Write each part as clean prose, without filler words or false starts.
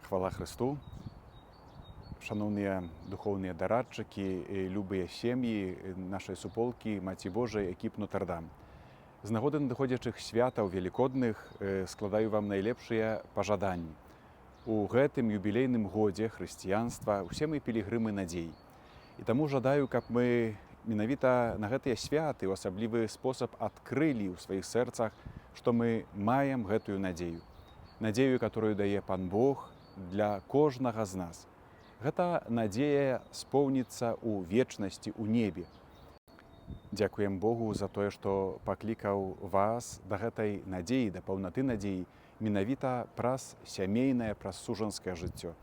Хвала Христу. Шановні духовні дорадчики, любі сім'ї нашої суполки, Маці Божої, екіп Нотр-Дам. З нагоди надыходзячых святаў велікодных складаю вам найлепшыя пажаданні. У гэтым юбілейным годзе хрысціянства усе мы пілігрымы надзей. І таму жадаю, каб мы менавіта на гэтыя святы ў асаблівы спосаб адкрылі ў сваіх сэрцах, што мы маем гэтую надзею. Надзею, которую дае Пан Бог для кожнага з нас. Гэта надзея споўніцца ў вечнасці, у небе. Дзякуем Богу за тое, што паклікаў вас да гэтай надзеі, да паўнаты надзеі, менавіта праз сямейнае, праз сужанскае жыццё.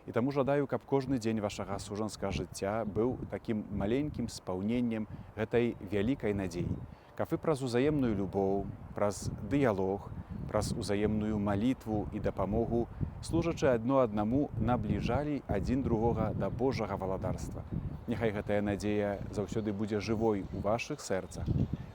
І таму жадаю, каб кожны дзень вашага сужанскага жыцця быў такім маленькім спаўненнем гэтай вялікай надзеі. Каб вы праз узаемную любоў, праз дыялог, праз узаемную малітву і дапамогу, служачы адно аднаму, набліжалі адзін другога да Божага валадарства. Няхай гэтая надзея заўсёды будзе жывой у вашых сэрцах.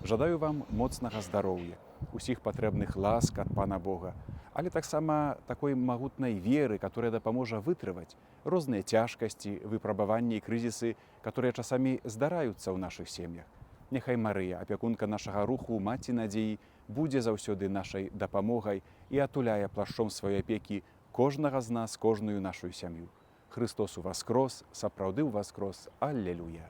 Жадаю вам моцнага здароўя, усіх патрэбных ласк ад Пана Бога, але таксама такой магутнай веры, которая дапаможа вытрываць розныя цяжкасці, выпрабаванні і крызісы, которые часамі здараюцца ў нашых сем'ях. Няхай Марыя, апякунка нашага руху, Маці надзеі, будзе заўсёды нашай дапамогай і атуляе плашчом сваёй апекі кожнага з нас, кожную нашу сям'ю. Христос уваскрос, сапраўды ўваскрос, аллелуя!